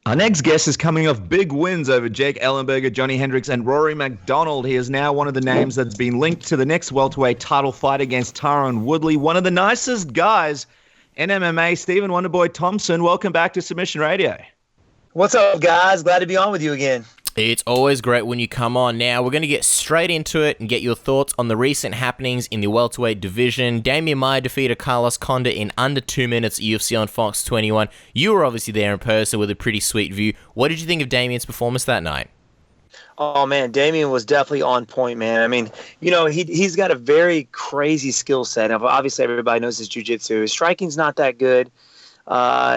Our next guest is coming off big wins over Jake Ellenberger, Johnny Hendricks, and Rory MacDonald. He is now one of the names that's been linked to the next welterweight title fight against Tyron Woodley. One of the nicest guys in MMA, Stephen Wonderboy Thompson. Welcome back to Submission Radio. What's up, guys? Glad to be on with you again. It's always great when you come on. Now, we're going to get straight into it and get your thoughts on the recent happenings in the welterweight division. Demian Maia defeated Carlos Condit in under 2 minutes at UFC on Fox 21. You were obviously there in person with a pretty sweet view. What did you think of Damian's performance that night? Oh, man, Demian was definitely on point, man. I mean, you know, he's got a very crazy skill set. Obviously, everybody knows his jiu-jitsu. His striking's not that good.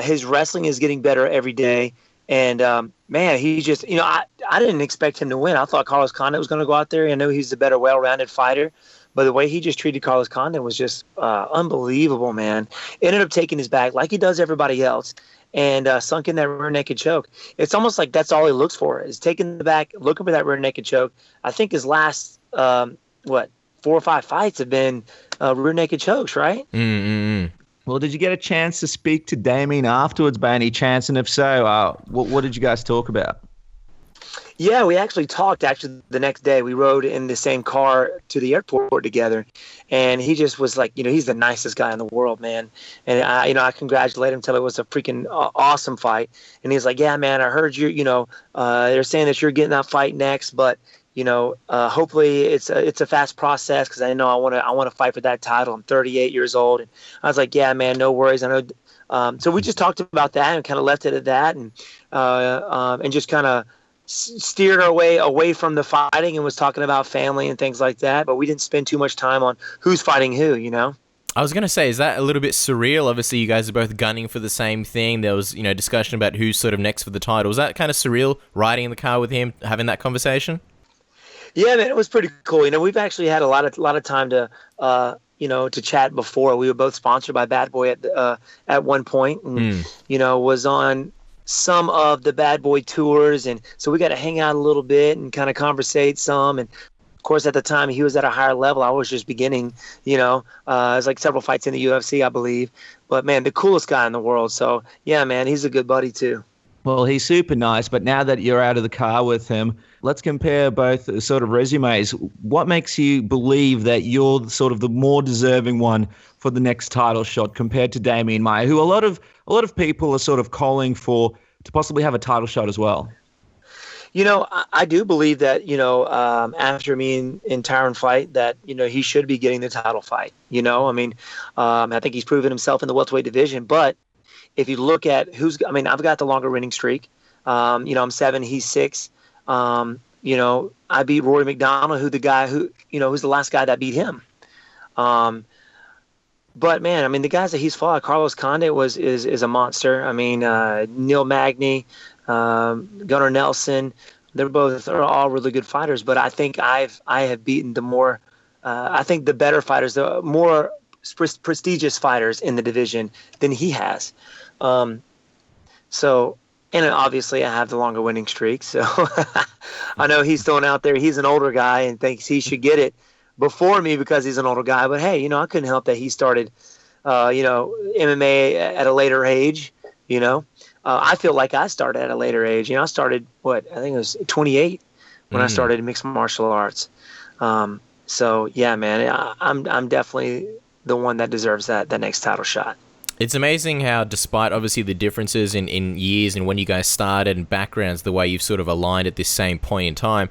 His wrestling is getting better every day. And, man, he just, you know, I didn't expect him to win. I thought Carlos Condit was going to go out there. I know he's the better, well-rounded fighter. But the way he just treated Carlos Condit was just unbelievable, man. Ended up taking his back like he does everybody else and sunk in that rear naked choke. It's almost like that's all he looks for is taking the back, looking for that rear naked choke. I think his last, 4 or 5 fights have been rear naked chokes, right? Mm-hmm. Well, did you get a chance to speak to Damian afterwards by any chance? And if so, what did you guys talk about? Yeah, we actually talked the next day. We rode in the same car to the airport together. And he just was like, you know, he's the nicest guy in the world, man. And I congratulated him until it was a freaking awesome fight. And he's like, yeah, man, I heard you, they're saying that you're getting that fight next, but hopefully it's a fast process because I know I want to fight for that title. I'm 38 years old, and I was like, yeah, man, no worries. I know. So we just talked about that and kind of left it at that, and just kind of steered our way away from the fighting and was talking about family and things like that. But we didn't spend too much time on who's fighting who, you know. I was going to say, is that a little bit surreal? Obviously, you guys are both gunning for the same thing. There was, discussion about who's sort of next for the title. Was that kind of surreal, riding in the car with him, having that conversation? Yeah, man, it was pretty cool. We've actually had a lot of time to, to chat before. We were both sponsored by Bad Boy at one point, and was on some of the Bad Boy tours, and so we got to hang out a little bit and kind of conversate some. And of course, at the time, he was at a higher level. I was just beginning. It was like several fights in the UFC, I believe. But man, the coolest guy in the world. So yeah, man, he's a good buddy too. Well, he's super nice, but now that you're out of the car with him, let's compare both sort of resumes. What makes you believe that you're sort of the more deserving one for the next title shot compared to Demian Maia, who a lot of people are sort of calling for to possibly have a title shot as well? I do believe that, after me and Tyron fight, that, he should be getting the title fight. I think he's proven himself in the welterweight division, but if you look at I've got the longer winning streak. I'm 7, he's 6. I beat Rory MacDonald, who's the last guy that beat him. But man, the guys that he's fought, Carlos Condit is a monster. Neil Magny, Gunnar Nelson, are all really good fighters. But I think I have beaten the better fighters, the more prestigious fighters in the division than he has. And obviously I have the longer winning streak. So I know he's throwing out there, he's an older guy and thinks he should get it before me because he's an older guy. But hey, I couldn't help that he started, MMA at a later age, I feel like I started at a later age. I started, I think it was 28 when I started mixed martial arts. So yeah, man, I'm definitely the one that deserves that next title shot. It's amazing how, despite obviously the differences in years and when you guys started and backgrounds, the way you've sort of aligned at this same point in time.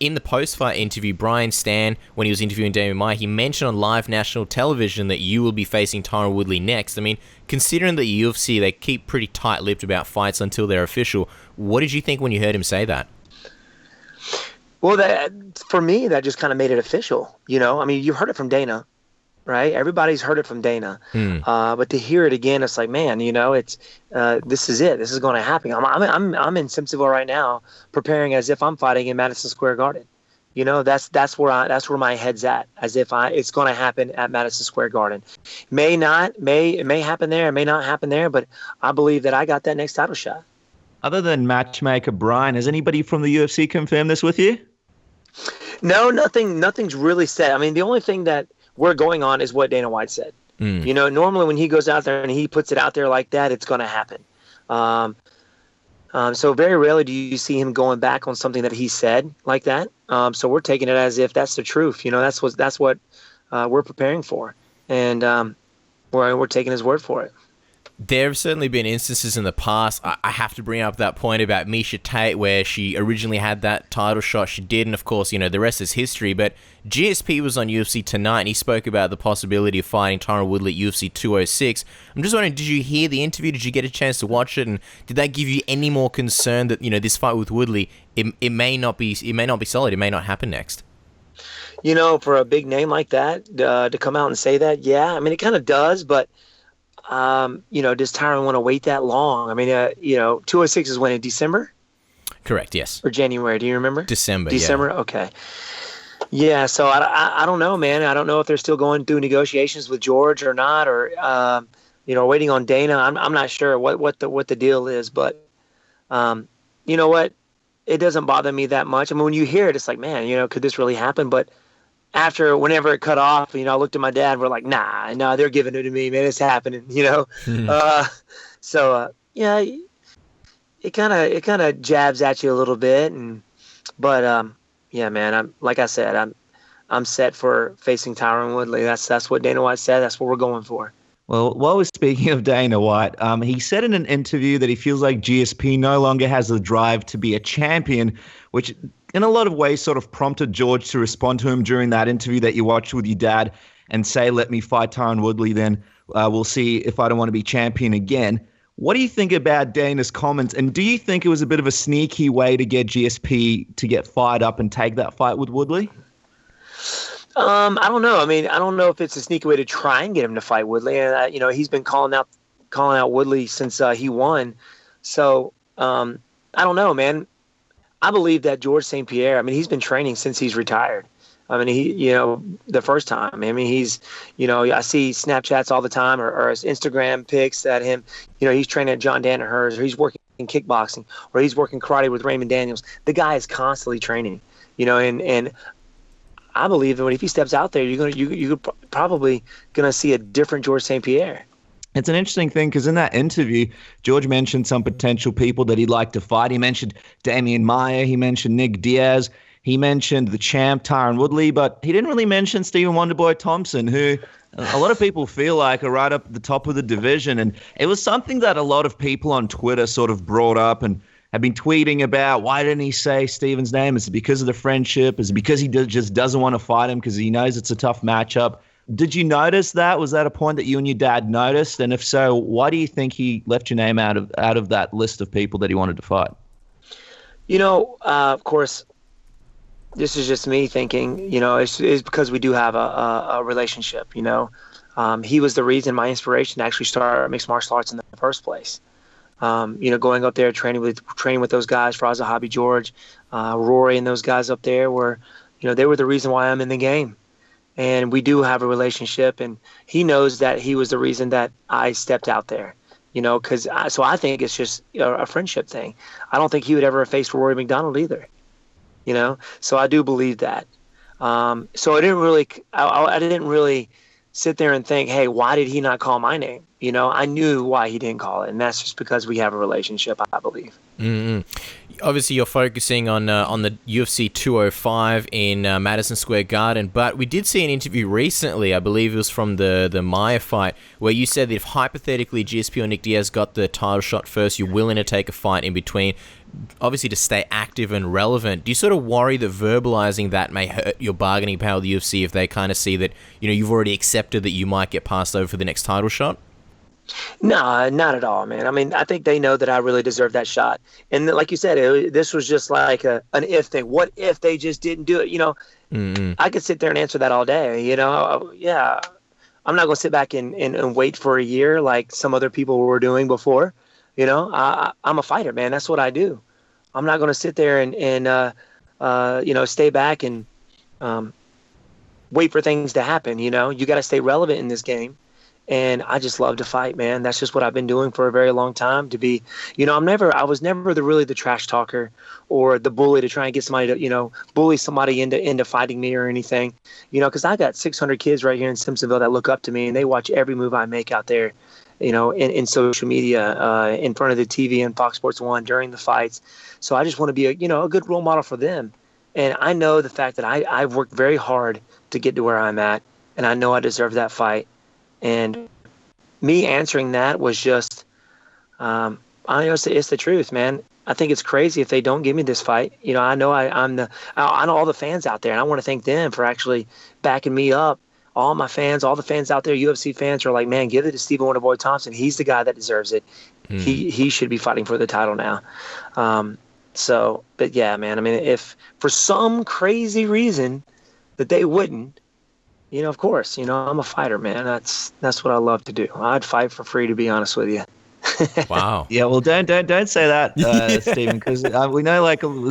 In the post-fight interview, Brian Stan, when he was interviewing Demian Maia, he mentioned on live national television that you will be facing Tyron Woodley next. Considering the UFC, they keep pretty tight-lipped about fights until they're official. What did you think when you heard him say that? Well, for me, that just kind of made it official. You heard it from Dana. Right, everybody's heard it from Dana, but to hear it again, it's like, man, it's this is it. This is going to happen. I'm in Simpsonville right now, preparing as if I'm fighting in Madison Square Garden. That's where my head's at, as if it's going to happen at Madison Square Garden. It may happen there, it may not happen there, but I believe that I got that next title shot. Other than matchmaker Brian, has anybody from the UFC confirmed this with you? No, nothing's really said. The only thing that we're going on is what Dana White said. Normally when he goes out there and he puts it out there like that, it's going to happen. So very rarely do you see him going back on something that he said like that. So we're taking it as if that's the truth. That's what we're preparing for, and we're taking his word for it. There have certainly been instances in the past. I have to bring up that point about Miesha Tate, where she originally had that title shot. She did, and of course, the rest is history. But GSP was on UFC Tonight, and he spoke about the possibility of fighting Tyron Woodley at UFC 206. I'm just wondering, did you hear the interview? Did you get a chance to watch it? And did that give you any more concern that this fight with Woodley, it may not be solid. It may not happen next. For a big name like that to come out and say that, yeah, I mean, it kind of does, but. Does Tyron want to wait that long? I mean, 206 is when, in December? Correct, yes. Or January, do you remember? December, yeah. Okay. Yeah, so I don't know, man. I don't know if they're still going through negotiations with George or not, or, waiting on Dana. I'm not sure what the deal is, but, you know what? It doesn't bother me that much. I mean, when you hear it, it's like, man, could this really happen? But whenever it cut off, I looked at my dad and we're like, nah, they're giving it to me, man. It's happening, So it kind of jabs at you a little bit. But yeah, man, I'm set for facing Tyron Woodley. That's what Dana White said. That's what we're going for. Well, while we're speaking of Dana White, he said in an interview that he feels like GSP no longer has the drive to be a champion, which in a lot of ways sort of prompted George to respond to him during that interview that you watched with your dad and say, let me fight Tyron Woodley, then we'll see if I don't want to be champion again. What do you think about Dana's comments, and do you think it was a bit of a sneaky way to get GSP to get fired up and take that fight with Woodley? I don't know. I mean, I don't know if it's a sneaky way to try and get him to fight Woodley. And, he's been calling out Woodley since he won. So I don't know, man. I believe that George St-Pierre, I mean, he's been training since he's retired. I mean, the first time. I mean, he's, I see Snapchats all the time or his Instagram pics that him, he's training at John Danaher's, or he's working in kickboxing, or he's working karate with Raymond Daniels. The guy is constantly training, and I believe that if he steps out there, you're probably going to see a different George St-Pierre. It's an interesting thing because in that interview, George mentioned some potential people that he'd like to fight. He mentioned Demian Maia. He mentioned Nick Diaz. He mentioned the champ, Tyron Woodley, but he didn't really mention Stephen Wonderboy Thompson, who a lot of people feel like are right up at the top of the division. And it was something that a lot of people on Twitter sort of brought up and have been tweeting about. Why didn't he say Stephen's name? Is it because of the friendship? Is it because he just doesn't want to fight him because he knows it's a tough matchup? Did you notice that? Was that a point that you and your dad noticed? And if so, why do you think he left your name out of that list of people that he wanted to fight? Of course, this is just me thinking, it's because we do have a relationship, He was the reason, my inspiration to actually start mixed martial arts in the first place. Going up there, training with those guys, Faraz Zahabi, George, Rory, and those guys up there were, they were the reason why I'm in the game. And we do have a relationship, and he knows that he was the reason that I stepped out there, so I think it's just a friendship thing. I don't think he would ever have faced Rory McDonald either, so I do believe that. So I didn't really sit there and think, hey, why did he not call my name? I knew why he didn't call it, and that's just because we have a relationship, I believe. Mm-hmm. Obviously, you're focusing on the UFC 205 in Madison Square Garden, but we did see an interview recently, I believe it was from the Maia fight, where you said that if hypothetically GSP or Nick Diaz got the title shot first, you're willing to take a fight in between, obviously to stay active and relevant. Do you sort of worry that verbalizing that may hurt your bargaining power with the UFC if they kind of see that you've already accepted that you might get passed over for the next title shot? No, not at all, man. I mean, I think they know that I really deserve that shot. And like you said, this was just like an if thing. What if they just didn't do it? Mm-hmm. I could sit there and answer that all day. Yeah, I'm not going to sit back and wait for a year like some other people were doing before. I'm a fighter, man. That's what I do. I'm not going to sit there and stay back and wait for things to happen. You got to stay relevant in this game. And I just love to fight, man. That's just what I've been doing for a very long time. To be, I was never really the trash talker or the bully to try and get somebody to, bully somebody into fighting me or anything. Because I got 600 kids right here in Simpsonville that look up to me and they watch every move I make out there. in social media, in front of the TV and Fox Sports 1 during the fights. So I just want to be a good role model for them. And I know the fact that I've worked very hard to get to where I'm at, and I know I deserve that fight. And me answering that was just, it's the truth, man. I think it's crazy if they don't give me this fight. I know I know all the fans out there, and I want to thank them for actually backing me up. All my fans, all the fans out there, UFC fans, are like, man, give it to Stephen Wonderboy Thompson. He's the guy that deserves it. He should be fighting for the title now. But yeah, man, I mean, if for some crazy reason that they wouldn't, of course, I'm a fighter, man. That's what I love to do. I'd fight for free, to be honest with you. Wow. Yeah, well, don't say that, Stephen, because we know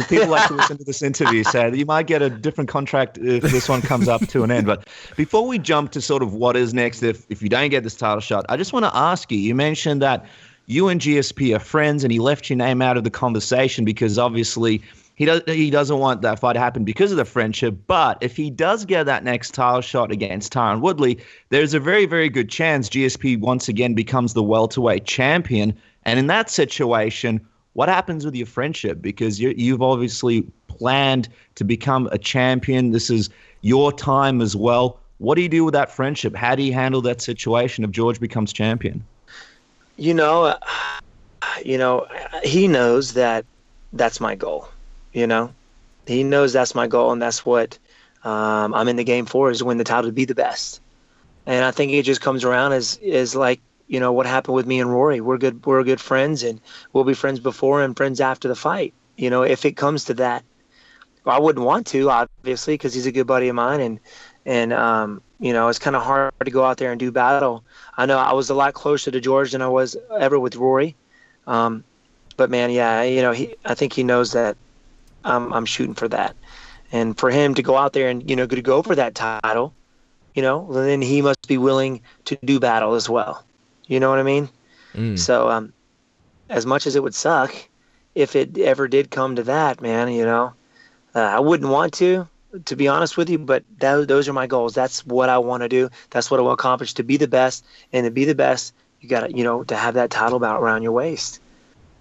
people like to listen to this interview, so you might get a different contract if this one comes up to an end. But before we jump to sort of what is next, if you don't get this title shot, I just want to ask you. You mentioned that you and GSP are friends, and he left your name out of the conversation because obviously he doesn't want that fight to happen because of the friendship. But if he does get that next title shot against Tyron Woodley, there's a very, very good chance GSP once again becomes the welterweight champion. And in that situation, what happens with your friendship? Because you've obviously planned to become a champion. This is your time as well. What do you do with that friendship? How do you handle that situation if George becomes champion? He knows that that's my goal. He knows that's my goal, and that's what I'm in the game for, is to win the title, to be the best. And I think it just comes around as like, what happened with me and Rory. We're good friends, and we'll be friends before and friends after the fight. If it comes to that, I wouldn't want to, obviously, because he's a good buddy of mine, and it's kind of hard to go out there and do battle. I know I was a lot closer to George than I was ever with Rory. But man, yeah, I think he knows that I'm shooting for that. And for him to go out there and, to go for that title, then he must be willing to do battle as well. You know what I mean? So as much as it would suck, if it ever did come to that, man, I wouldn't want to be honest with you, but those are my goals. That's what I want to do. That's what I want to accomplish, to be the best. And to be the best, you got to, to have that title belt around your waist.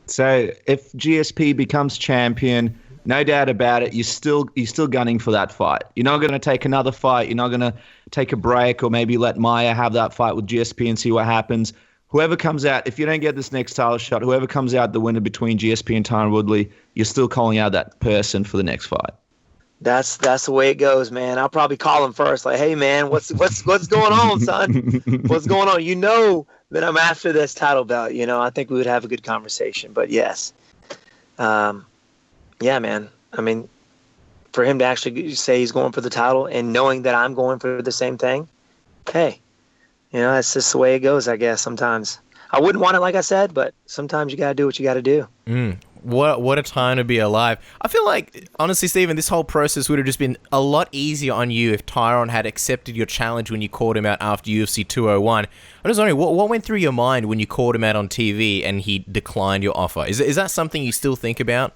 So if GSP becomes champion, no doubt about it, you're still gunning for that fight. You're not going to take another fight. You're not going to take a break or maybe let Maia have that fight with GSP and see what happens. Whoever comes out, if you don't get this next title shot, whoever comes out the winner between GSP and Tyron Woodley, you're still calling out that person for the next fight. That's the way it goes, man. I'll probably call him first, like, hey, man, what's going on, son? What's going on? That I'm after this title belt. I think we would have a good conversation. But yes, yeah, man. I mean, for him to actually say he's going for the title and knowing that I'm going for the same thing, hey, that's just the way it goes, I guess. Sometimes I wouldn't want it, like I said, but sometimes you got to do what you got to do. What a time to be alive. I feel like, honestly, Stephen, this whole process would have just been a lot easier on you if Tyron had accepted your challenge when you called him out after UFC 201. I'm just wondering, what went through your mind when you called him out on TV and he declined your offer? Is that something you still think about?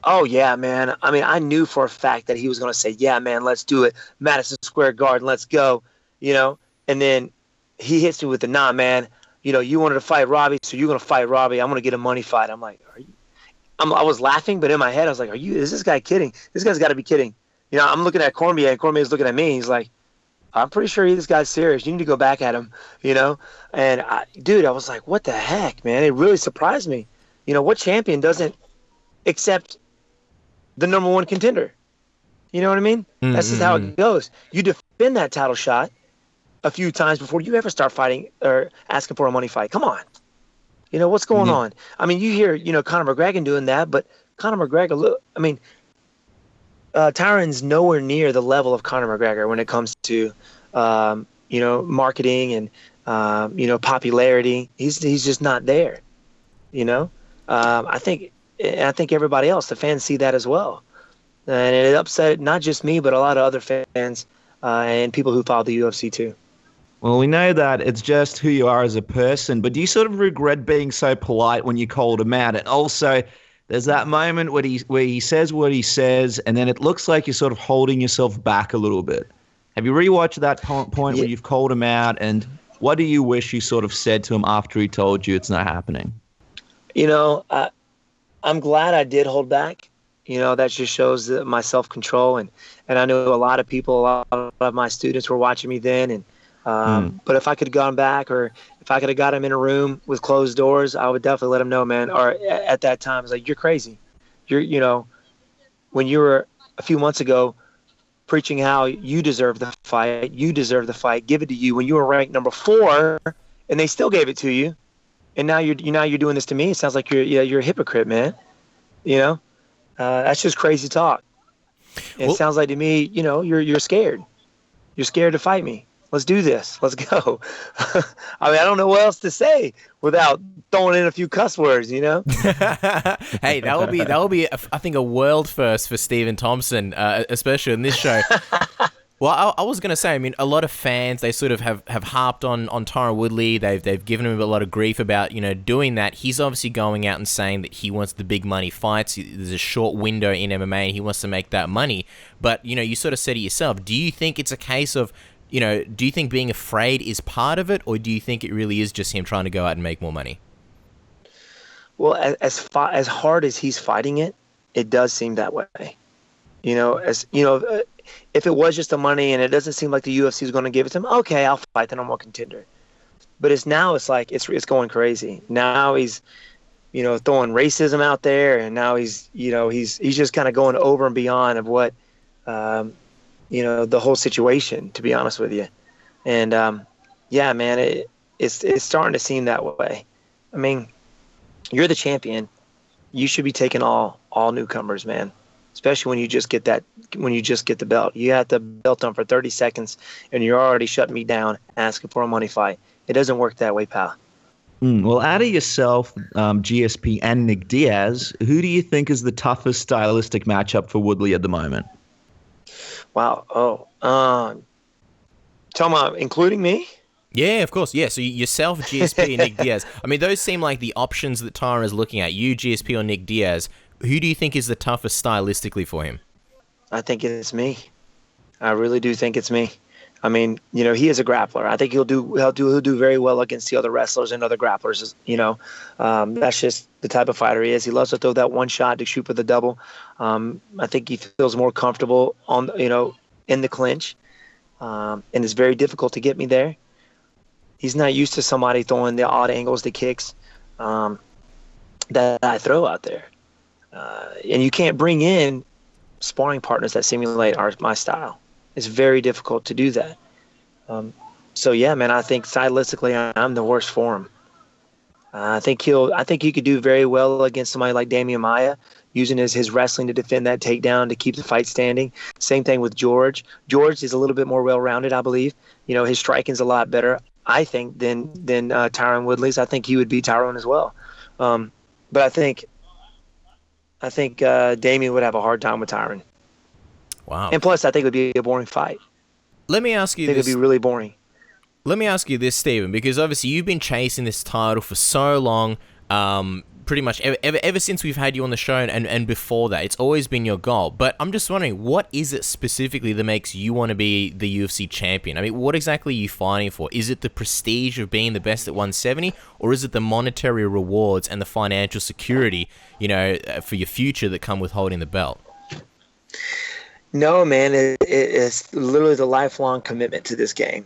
Oh, yeah, man. I mean, I knew for a fact that he was going to say, yeah, man, let's do it. Madison Square Garden, let's go, And then he hits me with the, nah, man, you wanted to fight Robbie, so you're going to fight Robbie. I'm going to get a money fight. I'm like, I was laughing, but in my head, I was like, is this guy kidding? This guy's got to be kidding. I'm looking at Cormier, and Cormier's looking at me. He's like, I'm pretty sure this guy's serious. You need to go back at him, And, I was like, what the heck, man? It really surprised me. What champion doesn't accept the number one contender? You know what I mean? That's just how it goes. You defend that title shot a few times before you ever start fighting or asking for a money fight. Come on. What's going on? I mean, you hear, Conor McGregor doing that, but Conor McGregor, Tyron's nowhere near the level of Conor McGregor when it comes to, marketing and, popularity. He's just not there, I think everybody else, the fans, see that as well. And it upset not just me, but a lot of other fans and people who follow the UFC too. Well, we know that it's just who you are as a person, but do you sort of regret being so polite when you called him out? And also, there's that moment where he says what he says, and then it looks like you're sort of holding yourself back a little bit. Have you rewatched that point where you've called him out, and What do you wish you sort of said to him after he told you it's not happening? I'm glad I did hold back. That just shows my self-control. And I know a lot of people, a lot of my students were watching me then. And but if I could have gone back, or if I could have got him in a room with closed doors, I would definitely let him know, man. Or at that time, it's like, you're crazy. When you were a few months ago preaching how you deserve the fight, give it to you when you were ranked number 4, and they still gave it to you. And now you're doing this to me. It sounds like you're a hypocrite, man. That's just crazy talk. It sounds like to me, you're scared. You're scared to fight me. Let's do this. Let's go. I mean, I don't know what else to say without throwing in a few cuss words, Hey, that will be I think a world first for Stephen Thompson, especially in this show. Well, I was going to say, I mean, a lot of fans, they sort of have harped on Tyron Woodley. They've given him a lot of grief about, doing that. He's obviously going out and saying that he wants the big money fights. There's a short window in MMA and he wants to make that money. But, you sort of said it yourself. Do you think it's a case of, do you think being afraid is part of it, or do you think it really is just him trying to go out and make more money? Well, as hard as he's fighting it, it does seem that way. If it was just the money and it doesn't seem like the UFC is going to give it to him, okay, I'll fight the normal contender. But it's like it's going crazy. Now he's, throwing racism out there, and now he's just kind of going over and beyond of what, the whole situation, to be honest with you. And yeah, man, it's starting to seem that way. I mean, you're the champion. You should be taking all newcomers, man. Especially when you just get the belt. You had the belt on for 30 seconds, and you're already shutting me down, asking for a money fight. It doesn't work that way, pal. Well, out of yourself, GSP, and Nick Diaz, who do you think is the toughest stylistic matchup for Woodley at the moment? Wow. Talking about including me? Yeah, of course. Yeah, so yourself, GSP, and Nick Diaz. I mean, those seem like the options that Tyron is looking at. You, GSP, or Nick Diaz. Who do you think is the toughest stylistically for him? I think it's me. I really do think it's me. I mean, he is a grappler. I think he'll do very well against the other wrestlers and other grapplers. That's just the type of fighter he is. He loves to throw that one shot to shoot for the double. I think he feels more comfortable in the clinch, and it's very difficult to get me there. He's not used to somebody throwing the odd angles, the kicks that I throw out there. And you can't bring in sparring partners that simulate my style. It's very difficult to do that. So yeah, man, I think stylistically I'm the worst for him. I think he could do very well against somebody like Demian Maia, using his wrestling to defend that takedown to keep the fight standing. Same thing with George. George is a little bit more well-rounded, I believe. His striking's a lot better, I think, than Tyron Woodley's. I think he would beat Tyron as well. But I think Damian would have a hard time with Tyron. Wow. And plus, I think it would be a boring fight. Let me ask you this. I think it would be really boring. Let me ask you this, Stephen, because obviously you've been chasing this title for so long, pretty much ever since we've had you on the show, and before that. It's always been your goal. But I'm just wondering, what is it specifically that makes you want to be the UFC champion? I mean, what exactly are you fighting for? Is it the prestige of being the best at 170, or is it the monetary rewards and the financial security, for your future that come with holding the belt? No, man, it's literally the lifelong commitment to this game.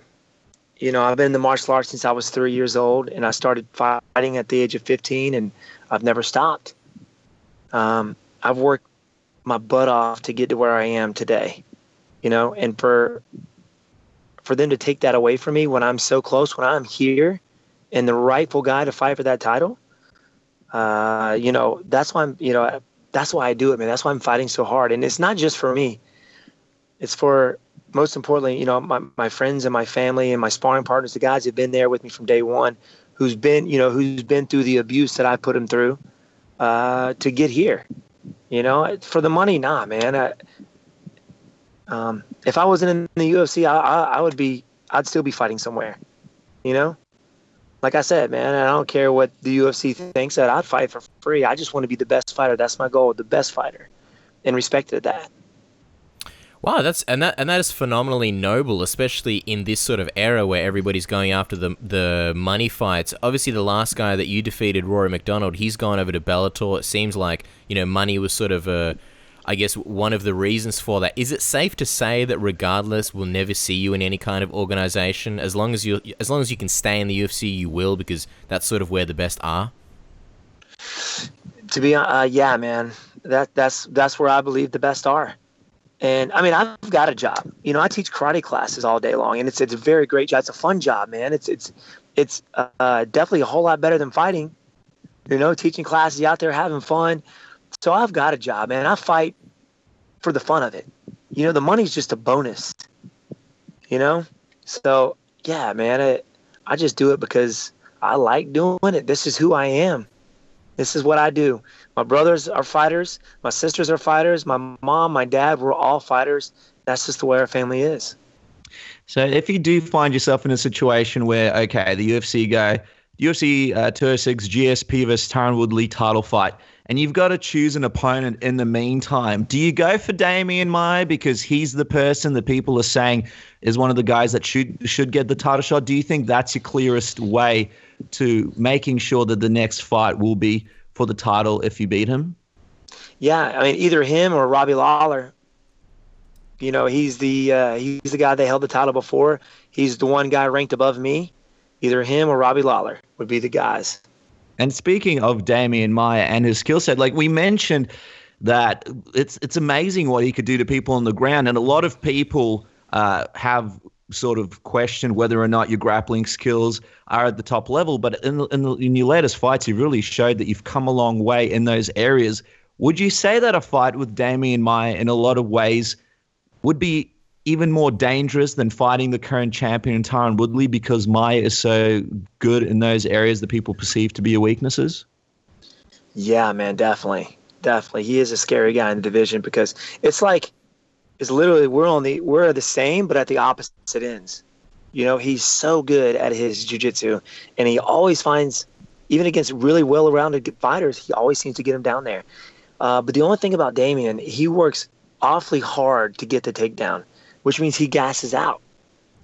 I've been in the martial arts since I was 3 years old, and I started fighting at the age of 15, and I've never stopped. I've worked my butt off to get to where I am today, and for them to take that away from me when I'm so close, when I'm here and the rightful guy to fight for that title, that's why that's why I do it, man. That's why I'm fighting so hard. And it's not just for me. It's for, most importantly, my friends and my family and my sparring partners, the guys who've been there with me from day one, who's been through the abuse that I put them through to get here. For the money, nah, man. If I wasn't in the UFC, I'd still be fighting somewhere. Like I said, man, I don't care what the UFC thinks, that I'd fight for free. I just want to be the best fighter. That's my goal, the best fighter, and respected that. Wow, that is phenomenally noble, especially in this sort of era where everybody's going after the money fights. Obviously, the last guy that you defeated, Rory McDonald, he's gone over to Bellator. It seems like, money was sort of I guess one of the reasons for that. Is it safe to say that regardless, we'll never see you in any kind of organization? As long as you can stay in the UFC, you will, because that's sort of where the best are. To be yeah, man, that's where I believe the best are. And I mean, I've got a job. I teach karate classes all day long, and it's a very great job. It's a fun job, man. It's definitely a whole lot better than fighting. Teaching classes, you out there having fun. So I've got a job, man. I fight for the fun of it. The money's just a bonus. So yeah, man. I just do it because I like doing it. This is who I am. This is what I do. My brothers are fighters. My sisters are fighters. My mom, my dad, we're all fighters. That's just the way our family is. So if you do find yourself in a situation where, okay, the UFC 206 GSP versus Tyron Woodley title fight, and you've got to choose an opponent in the meantime, do you go for Demian Maia because he's the person that people are saying is one of the guys that should get the title shot? Do you think that's your clearest way to making sure that the next fight will be for the title if you beat him? Yeah, I mean, either him or Robbie Lawler. He's the guy that held the title before. He's the one guy ranked above me. Either him or Robbie Lawler would be the guys. And speaking of Demian Maia and his skill set, like we mentioned, that it's amazing what he could do to people on the ground, and a lot of people have sort of questioned whether or not your grappling skills are at the top level. But in your latest fights, you really showed that you've come a long way in those areas. Would you say that a fight with Demian Maia in a lot of ways would be even more dangerous than fighting the current champion Tyron Woodley because Maia is so good in those areas that people perceive to be your weaknesses? Yeah, man, definitely. Definitely. He is a scary guy in the division because it's literally we're the same, but at the opposite ends. He's so good at his jiu-jitsu, and he always finds, even against really well-rounded fighters, he always seems to get him down there. But the only thing about Demian, he works awfully hard to get the takedown, which means he gasses out.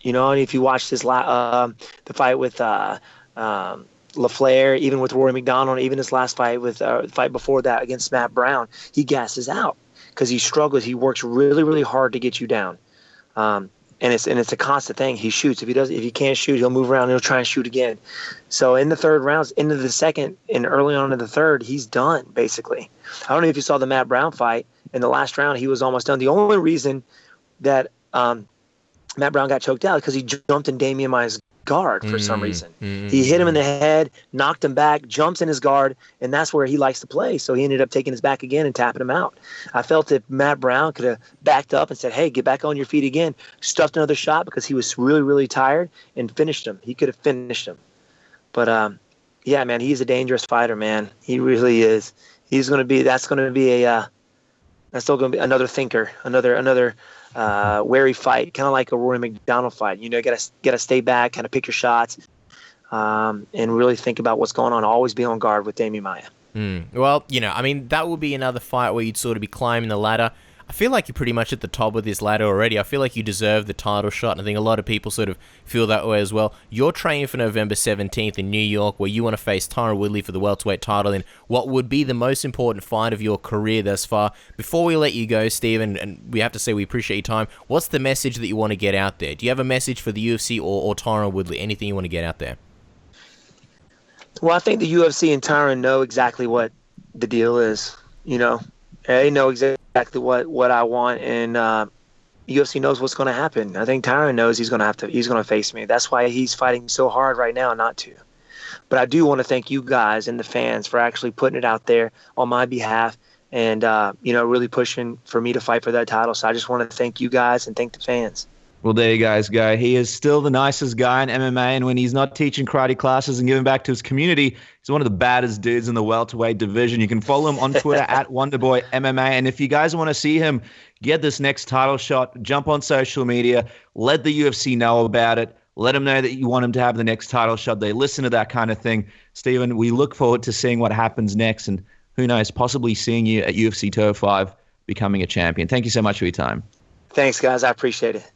And if you watch this the fight with LaFleur, even with Rory McDonald, even his last fight with the fight before that against Matt Brown, he gasses out because he struggles. He works really, really hard to get you down. And it's a constant thing. He shoots. If he can't shoot, he'll move around and he'll try and shoot again. So in the third rounds, into the second and early on in the third, he's done basically. I don't know if you saw the Matt Brown fight. In the last round, he was almost done. The only reason that Matt Brown got choked out is because he jumped in Demian Maia's guard for some reason. He hit him in the head, knocked him back, jumps in his guard, and that's where he likes to play. So he ended up taking his back again and tapping him out. I felt if Matt Brown could have backed up and said, hey, get back on your feet again, stuffed another shot because he was really, really tired, and finished him. He could have finished him. But, yeah, man, he's a dangerous fighter, man. He really is. That's still going to be another thinker, another wary fight, kind of like a Rory McDonald fight. You gotta stay back, kind of pick your shots, and really think about what's going on. Always be on guard with Demian Maia. Well, I mean, that would be another fight where you'd sort of be climbing the ladder. I feel like you're pretty much at the top of this ladder already. I feel like you deserve the title shot, and I think a lot of people sort of feel that way as well. You're training for November 17th in New York, where you want to face Tyron Woodley for the welterweight title in what would be the most important fight of your career thus far. Before we let you go, Stephen, and we have to say we appreciate your time, what's the message that you want to get out there? Do you have a message for the UFC or Tyron Woodley? Anything you want to get out there? Well, I think the UFC and Tyron know exactly what the deal is. They know exactly what I want, and UFC knows what's going to happen. I think Tyron knows he's going to face me. That's why he's fighting so hard right now not to. But I do want to thank you guys and the fans for actually putting it out there on my behalf, and really pushing for me to fight for that title. So I just want to thank you guys and thank the fans. Well, there you guys go. He is still the nicest guy in MMA, and when he's not teaching karate classes and giving back to his community, he's one of the baddest dudes in the welterweight division. You can follow him on Twitter at Wonderboy MMA, and if you guys want to see him get this next title shot, jump on social media, let the UFC know about it, let them know that you want him to have the next title shot. They listen to that kind of thing. Stephen, we look forward to seeing what happens next, and who knows, possibly seeing you at UFC 205 becoming a champion. Thank you so much for your time. Thanks, guys. I appreciate it.